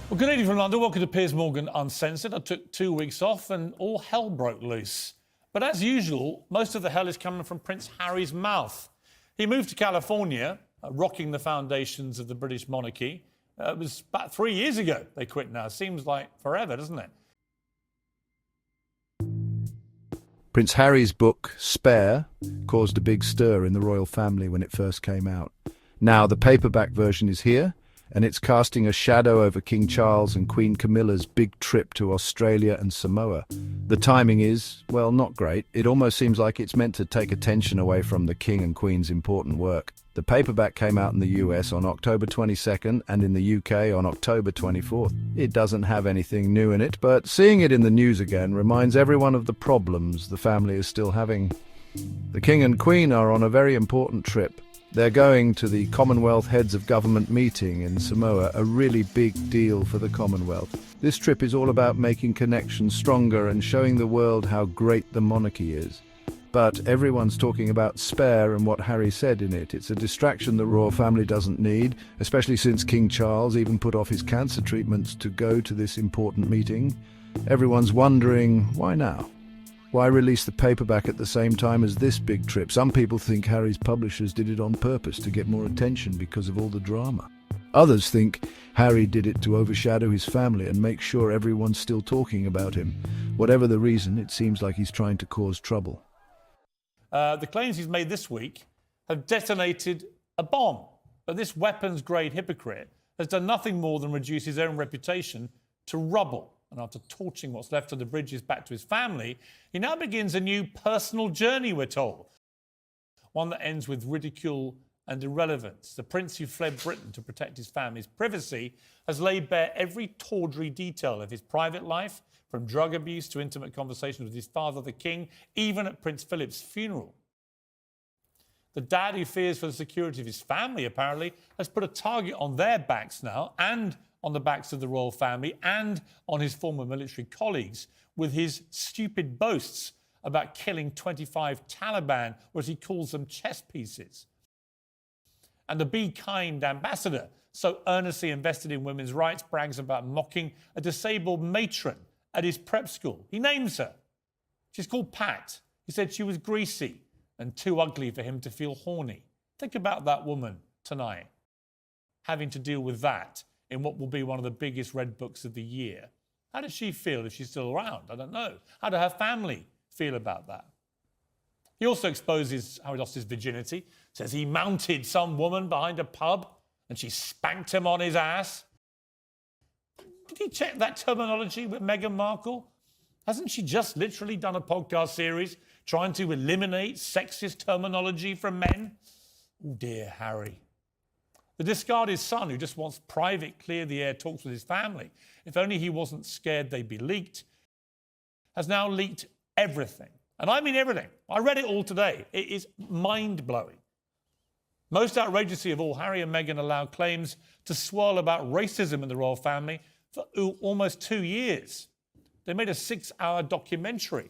Well, good evening from London. Welcome to Piers Morgan Uncensored. I took 2 weeks off and all hell broke loose. But as usual, most of the hell is coming from Prince Harry's mouth. He moved to California, rocking the foundations of the British monarchy. It was about 3 years ago they quit now. Seems like forever, doesn't it? Prince Harry's book, Spare, caused a big stir in the royal family when it first came out. Now the paperback version is here, and it's casting a shadow over King Charles and Queen Camilla's big trip to Australia and Samoa. The timing is, well, not great. It almost seems like it's meant to take attention away from the King and Queen's important work. The paperback came out in the US on October 22nd and in the UK on October 24th. It doesn't have anything new in it, but seeing it in the news again reminds everyone of the problems the family is still having. The King and Queen are on a very important trip. They're going to the Commonwealth Heads of Government meeting in Samoa, a really big deal for the Commonwealth. This trip is all about making connections stronger and showing the world how great the monarchy is. But everyone's talking about Spare and what Harry said in it. It's a distraction the royal family doesn't need, especially since King Charles even put off his cancer treatments to go to this important meeting. Everyone's wondering, why now? Why release the paperback at the same time as this big trip? Some people think Harry's publishers did it on purpose to get more attention because of all the drama. Others think Harry did it to overshadow his family and make sure everyone's still talking about him. Whatever the reason, it seems like he's trying to cause trouble. The claims he's made this week have detonated a bomb. But this weapons-grade hypocrite has done nothing more than reduce his own reputation to rubble. And after torching what's left of the bridges back to his family, he now begins a new personal journey, we're told. One that ends with ridicule and irrelevance. The prince who fled Britain to protect his family's privacy has laid bare every tawdry detail of his private life, from drug abuse to intimate conversations with his father, the king, even at Prince Philip's funeral. The dad who fears for the security of his family, apparently, has put a target on their backs now, and on the backs of the royal family, and on his former military colleagues, with his stupid boasts about killing 25 Taliban, or as he calls them, chess pieces. And the Be Kind ambassador, so earnestly invested in women's rights, brags about mocking a disabled matron at his prep school. He names her. She's called Pat. He said she was greasy and too ugly for him to feel horny. Think about that woman tonight, having to deal with that in what will be one of the biggest red books of the year. How does she feel if she's still around? I don't know. How does her family feel about that? He also exposes how he lost his virginity, says he mounted some woman behind a pub and she spanked him on his ass. Did he check that terminology with Meghan Markle? Hasn't she just literally done a podcast series trying to eliminate sexist terminology from men? Oh dear, Harry. The discarded son who just wants private, clear-the-air talks with his family, if only he wasn't scared they'd be leaked, has now leaked everything. And I mean everything. I read it all today. It is mind-blowing. Most outrageously of all, Harry and Meghan allowed claims to swirl about racism in the royal family for almost 2 years. They made a 6-hour documentary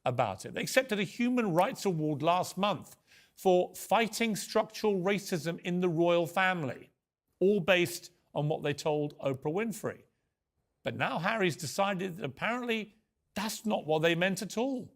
about it. They accepted a Human Rights Award last month for fighting structural racism in the royal family, all based on what they told Oprah Winfrey. But now Harry's decided that apparently that's not what they meant at all.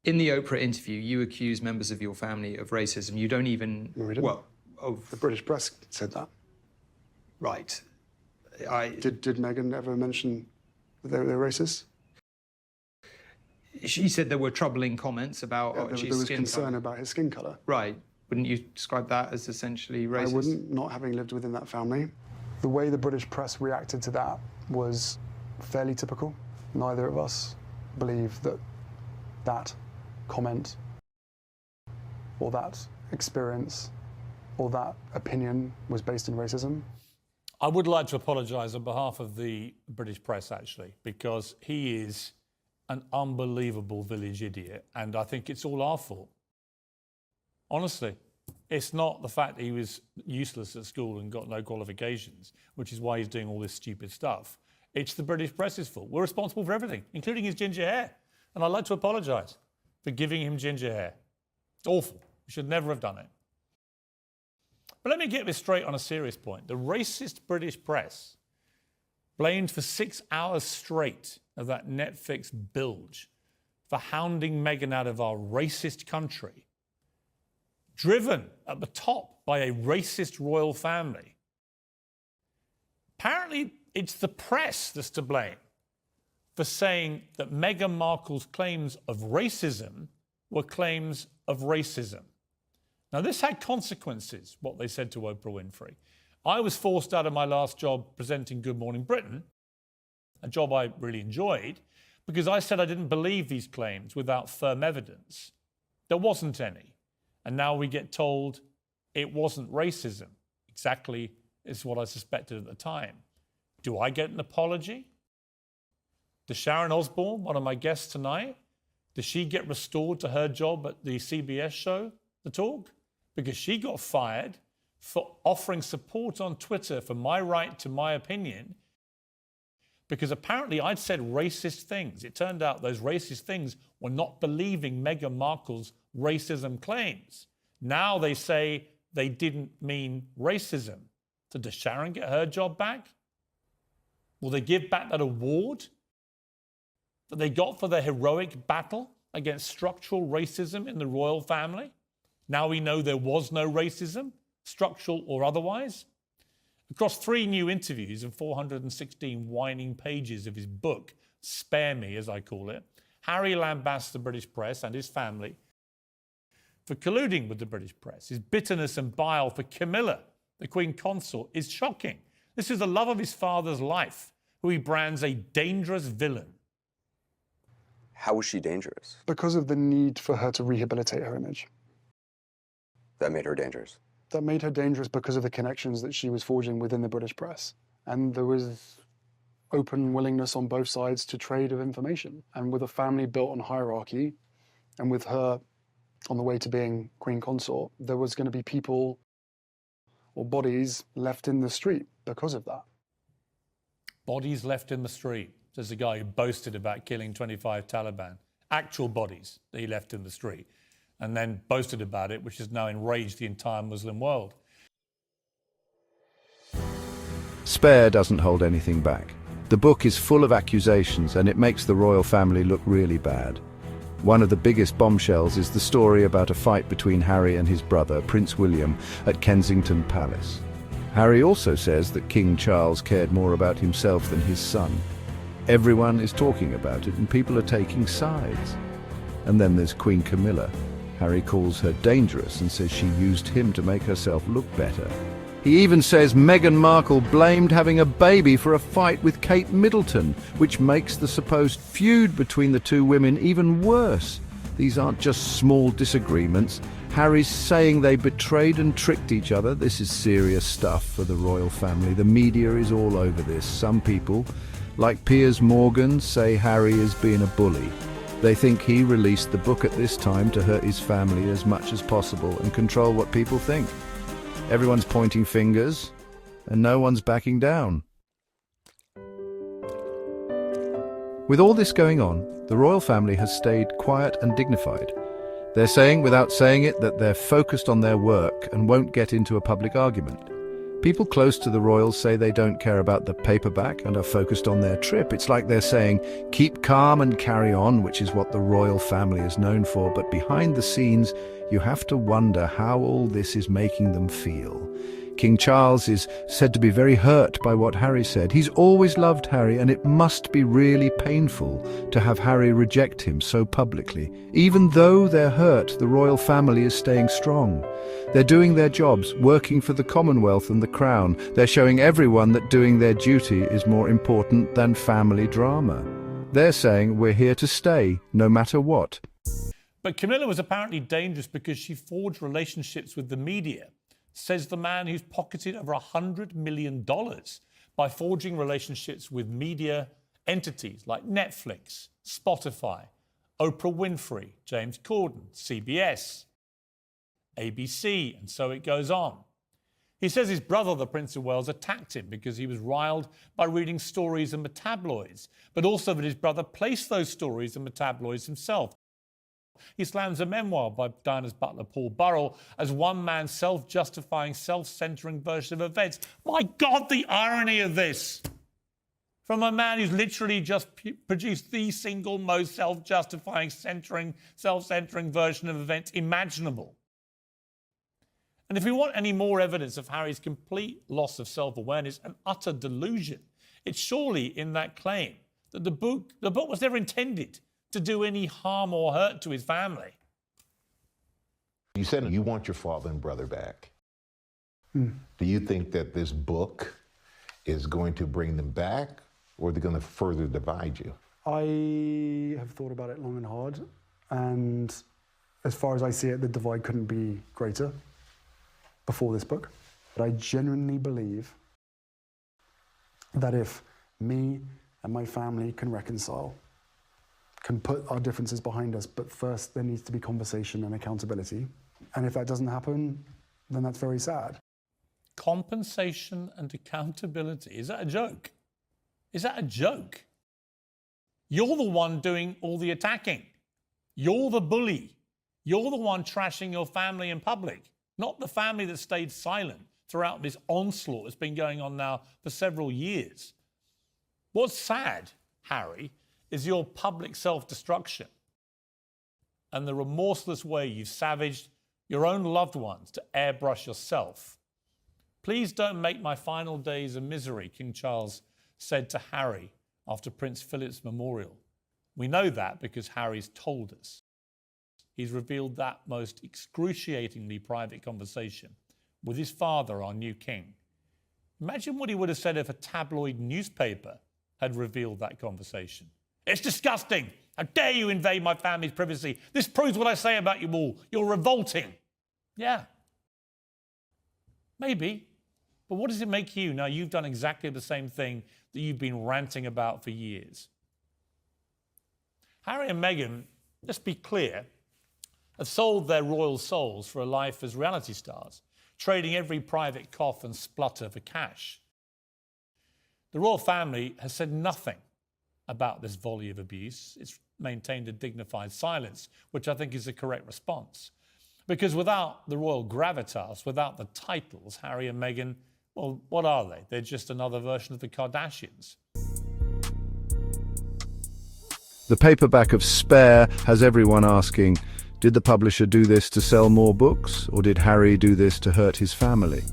In the Oprah interview, you accuse members of your family of racism. You don't even... No, we didn't. Well, of... The British press said that. Right. Did Meghan ever mention that they were racist? She said there were troubling comments about There was concern about his skin colour. Right. Wouldn't you describe that as essentially racist? I wouldn't, not having lived within that family. The way the British press reacted to that was fairly typical. Neither of us believe that that comment or that experience or that opinion was based in racism. I would like to apologise on behalf of the British press, actually, because he is an unbelievable village idiot, and I think it's all our fault. Honestly, it's not the fact that he was useless at school and got no qualifications, which is why he's doing all this stupid stuff. It's the British press's fault. We're responsible for everything, including his ginger hair. And I'd like to apologise for giving him ginger hair. It's awful. We should never have done it. But let me get this straight on a serious point. The racist British press blamed for 6 hours straight of that Netflix bilge for hounding Meghan out of our racist country, driven at the top by a racist royal family. Apparently, it's the press that's to blame for saying that Meghan Markle's claims of racism were claims of racism. Now, this had consequences, what they said to Oprah Winfrey. I was forced out of my last job presenting Good Morning Britain, a job I really enjoyed, because I said I didn't believe these claims without firm evidence. There wasn't any. And now we get told it wasn't racism. Exactly is what I suspected at the time. Do I get an apology? Does Sharon Osbourne, one of my guests tonight, does she get restored to her job at the CBS show, The Talk? Because she got fired for offering support on Twitter for my right to my opinion, because apparently I'd said racist things. It turned out those racist things were not believing Meghan Markle's racism claims. Now they say they didn't mean racism. So does Sharon get her job back? Will they give back that award that they got for their heroic battle against structural racism in the royal family? Now we know there was no racism, structural or otherwise. Across 3 new interviews and 416 whining pages of his book, Spare Me, as I call it, Harry lambasts the British press and his family for colluding with the British press. His bitterness and bile for Camilla, the Queen Consort, is shocking. This is the love of his father's life, who he brands a dangerous villain. How was she dangerous? Because of the need for her to rehabilitate her image. That made her dangerous. That made her dangerous because of the connections that she was forging within the British press. And there was open willingness on both sides to trade of information. And with a family built on hierarchy, and with her on the way to being Queen Consort, there was going to be people or bodies left in the street because of that. Bodies left in the street, says the guy who boasted about killing 25 Taliban. Actual bodies that he left in the street, and then boasted about it, which has now enraged the entire Muslim world. Spare doesn't hold anything back. The book is full of accusations and it makes the royal family look really bad. One of the biggest bombshells is the story about a fight between Harry and his brother, Prince William, at Kensington Palace. Harry also says that King Charles cared more about himself than his son. Everyone is talking about it and people are taking sides. And then there's Queen Camilla. Harry calls her dangerous and says she used him to make herself look better. He even says Meghan Markle blamed having a baby for a fight with Kate Middleton, which makes the supposed feud between the two women even worse. These aren't just small disagreements. Harry's saying they betrayed and tricked each other. This is serious stuff for the royal family. The media is all over this. Some people, like Piers Morgan, say Harry is being a bully. They think he released the book at this time to hurt his family as much as possible and control what people think. Everyone's pointing fingers, and no one's backing down. With all this going on, the royal family has stayed quiet and dignified. They're saying, without saying it, that they're focused on their work and won't get into a public argument. People close to the royals say they don't care about the paperback and are focused on their trip. It's like they're saying, keep calm and carry on, which is what the royal family is known for. But behind the scenes, you have to wonder how all this is making them feel. King Charles is said to be very hurt by what Harry said. He's always loved Harry, and it must be really painful to have Harry reject him so publicly. Even though they're hurt, the royal family is staying strong. They're doing their jobs, working for the Commonwealth and the Crown. They're showing everyone that doing their duty is more important than family drama. They're saying we're here to stay, no matter what. But Camilla was apparently dangerous because she forged relationships with the media, says the man who's pocketed over $100 million by forging relationships with media entities like Netflix, Spotify, Oprah Winfrey, James Corden, CBS, ABC, and so it goes on. He says his brother, the Prince of Wales, attacked him because he was riled by reading stories in the tabloids, but also that his brother placed those stories in the tabloids himself. He slams a memoir by Diana's butler, Paul Burrell, as one man's self-justifying, self-centering version of events. My God, the irony of this! From a man who's literally just produced the single most self-justifying, self-centering version of events imaginable. And if we want any more evidence of Harry's complete loss of self-awareness and utter delusion, it's surely in that claim that the book was never intended to do any harm or hurt to his family. You said you want your father and brother back. Do you think that this book is going to bring them back, or are they going to further divide you? I have thought about it long and hard, and as far as I see it, the divide couldn't be greater before this book. But I genuinely believe that if me and my family can reconcile, can put our differences behind us, but first there needs to be conversation and accountability. And if that doesn't happen, then that's very sad. Compensation and accountability. Is that a joke? Is that a joke? You're the one doing all the attacking. You're the bully. You're the one trashing your family in public, not the family that stayed silent throughout this onslaught that's been going on now for several years. What's sad, Harry, is your public self-destruction and the remorseless way you've savaged your own loved ones to airbrush yourself. Please don't make my final days a misery, King Charles said to Harry after Prince Philip's memorial. We know that because Harry's told us. He's revealed that most excruciatingly private conversation with his father, our new king. Imagine what he would have said if a tabloid newspaper had revealed that conversation. It's disgusting. How dare you invade my family's privacy? This proves what I say about you all. You're revolting. Yeah. Maybe. But what does it make you now you've done exactly the same thing that you've been ranting about for years? Harry and Meghan, let's be clear, have sold their royal souls for a life as reality stars, trading every private cough and splutter for cash. The royal family has said nothing about this volley of abuse. It's maintained a dignified silence, which I think is the correct response. Because without the royal gravitas, without the titles, Harry and Meghan, well, what are they? They're just another version of the Kardashians. The paperback of Spare has everyone asking, did the publisher do this to sell more books, or did Harry do this to hurt his family?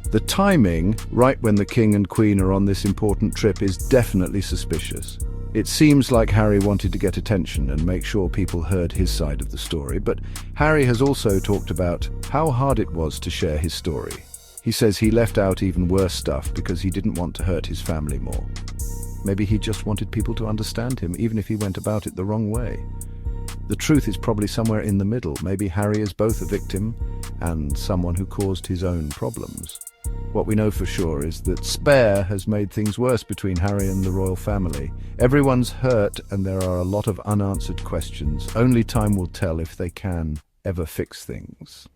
The timing, right when the King and Queen are on this important trip, is definitely suspicious. It seems like Harry wanted to get attention and make sure people heard his side of the story, but Harry has also talked about how hard it was to share his story. He says he left out even worse stuff because he didn't want to hurt his family more. Maybe he just wanted people to understand him, even if he went about it the wrong way. The truth is probably somewhere in the middle. Maybe Harry is both a victim and someone who caused his own problems. What we know for sure is that Spare has made things worse between Harry and the royal family. Everyone's hurt and there are a lot of unanswered questions. Only time will tell if they can ever fix things.